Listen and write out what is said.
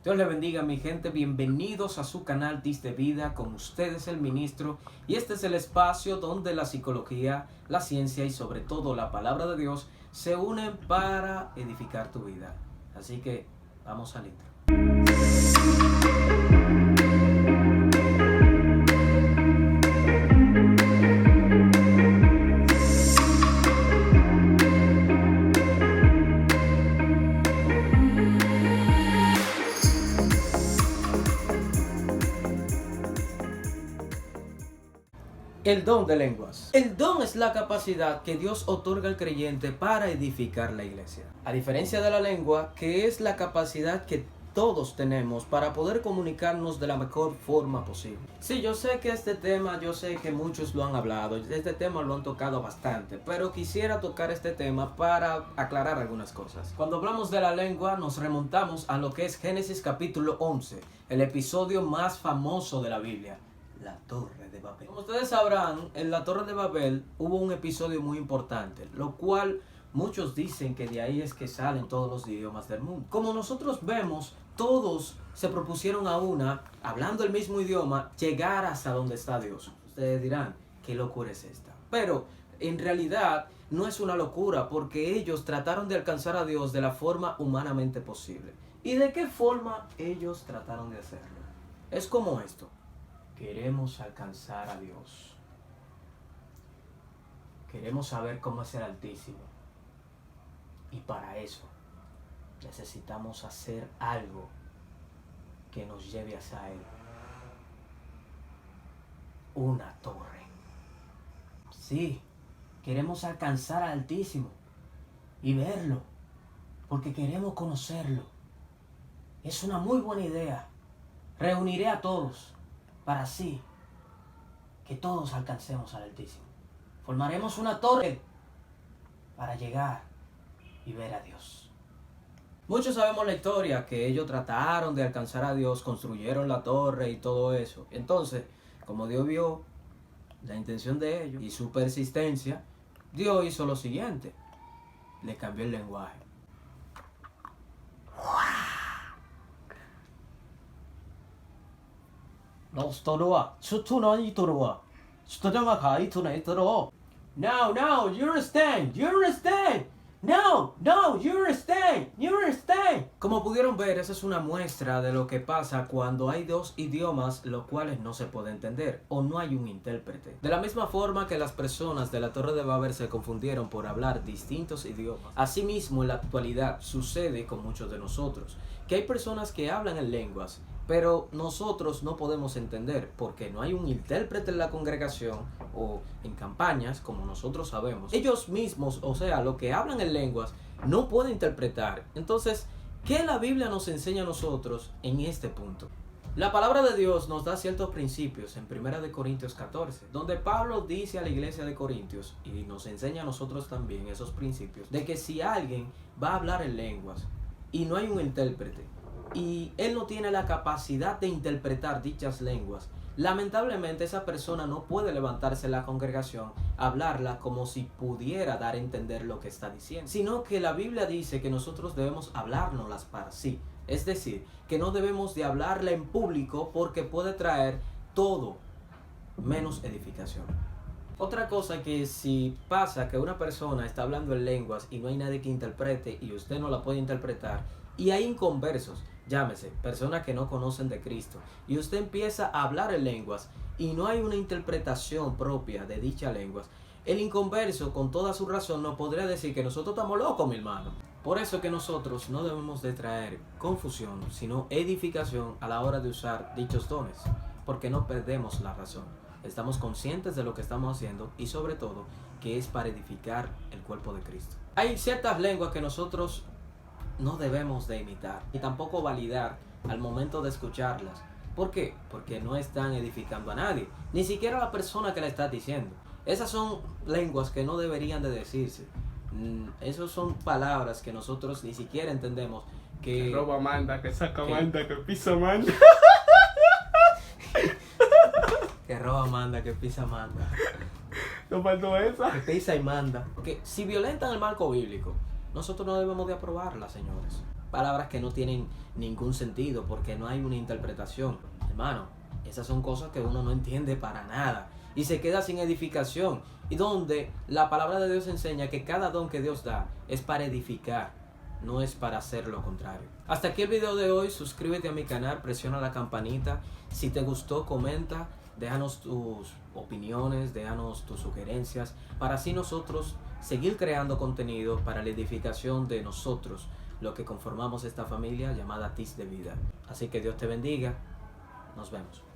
Dios le bendiga, mi gente. Bienvenidos a su canal Dis de Vida. Con ustedes el ministro. Y este es el espacio donde la psicología, la ciencia y sobre todo la palabra de Dios se unen para edificar tu vida. Así que vamos al intro. El don de lenguas. El don es la capacidad que Dios otorga al creyente para edificar la iglesia. A diferencia de la lengua, que es la capacidad que todos tenemos para poder comunicarnos de la mejor forma posible. Sí, yo sé que este tema, yo sé que muchos lo han hablado, este tema lo han tocado bastante, pero quisiera tocar este tema para aclarar algunas cosas. Cuando hablamos de la lengua, nos remontamos a lo que es Génesis capítulo 11, el episodio más famoso de la Biblia. La Torre de Babel. Como ustedes sabrán, en la Torre de Babel hubo un episodio muy importante, lo cual muchos dicen que de ahí es que salen todos los idiomas del mundo. Como nosotros vemos, todos se propusieron a una, hablando el mismo idioma, llegar hasta donde está Dios. Ustedes dirán, ¿qué locura es esta? Pero en realidad no es una locura, porque ellos trataron de alcanzar a Dios de la forma humanamente posible. ¿Y de qué forma ellos trataron de hacerlo? Es como esto. Queremos alcanzar a Dios. Queremos saber cómo es el Altísimo. Y para eso necesitamos hacer algo que nos lleve hacia Él. Una torre. Sí, queremos alcanzar al Altísimo y verlo, porque queremos conocerlo. Es una muy buena idea. Reuniré a todos para así que todos alcancemos al Altísimo. Formaremos una torre para llegar y ver a Dios. Muchos sabemos la historia, que ellos trataron de alcanzar a Dios, construyeron la torre y todo eso. Entonces, como Dios vio la intención de ellos y su persistencia, Dios hizo lo siguiente: le cambió el lenguaje. No, you understand. You understand. Como pudieron ver, esa es una muestra de lo que pasa cuando hay dos idiomas los cuales no se puede entender o no hay un intérprete. De la misma forma que las personas de la Torre de Babel se confundieron por hablar distintos idiomas, asimismo en la actualidad sucede con muchos de nosotros, que hay personas que hablan en lenguas, pero nosotros no podemos entender porque no hay un intérprete en la congregación o en campañas, como nosotros sabemos. Ellos mismos, o sea, lo que hablan en lenguas, no pueden interpretar. Entonces, ¿qué la Biblia nos enseña a nosotros en este punto? La palabra de Dios nos da ciertos principios en 1 Corintios 14, donde Pablo dice a la iglesia de Corintios, y nos enseña a nosotros también esos principios, de que si alguien va a hablar en lenguas y no hay un intérprete, y él no tiene la capacidad de interpretar dichas lenguas, lamentablemente esa persona no puede levantarse en la congregación, hablarla como si pudiera dar a entender lo que está diciendo, sino que la Biblia dice que nosotros debemos hablárnoslas para sí. Es decir, que no debemos de hablarla en público porque puede traer todo menos edificación. Otra cosa que si pasa que una persona está hablando en lenguas y no hay nadie que interprete y usted no la puede interpretar, y hay inconversos, llámese, personas que no conocen de Cristo, y usted empieza a hablar en lenguas y no hay una interpretación propia de dichas lenguas, el inconverso con toda su razón no podría decir que nosotros estamos locos, mi hermano. Por eso que nosotros no debemos de traer confusión, sino edificación a la hora de usar dichos dones, porque no perdemos la razón. Estamos conscientes de lo que estamos haciendo y sobre todo que es para edificar el cuerpo de Cristo. Hay ciertas lenguas que nosotros no debemos de imitar y tampoco validar al momento de escucharlas. ¿Por qué? Porque no están edificando a nadie, ni siquiera a la persona que la está diciendo. Esas son lenguas que no deberían de decirse. Esas son palabras que nosotros ni siquiera entendemos. Que roba manda, que saca manda, que pisa manda. Que roba manda, que pisa manda. ¿No faltó esa? Que pisa y manda. Que si violentan el marco bíblico, nosotros no debemos de aprobarla, señores. palabras que no tienen ningún sentido porque no hay una interpretación. Hermano, esas son cosas que uno no entiende para nada y se queda sin edificación, y donde la palabra de Dios enseña que cada don que Dios da es para edificar, no es para hacer lo contrario. Hasta aquí el video de hoy. Suscríbete a mi canal, presiona la campanita. Si te gustó, comenta, déjanos tus opiniones, déjanos tus sugerencias, para así nosotros seguir creando contenido para la edificación de nosotros, lo que conformamos esta familia llamada Tiz de Vida. Así que Dios te bendiga. Nos vemos.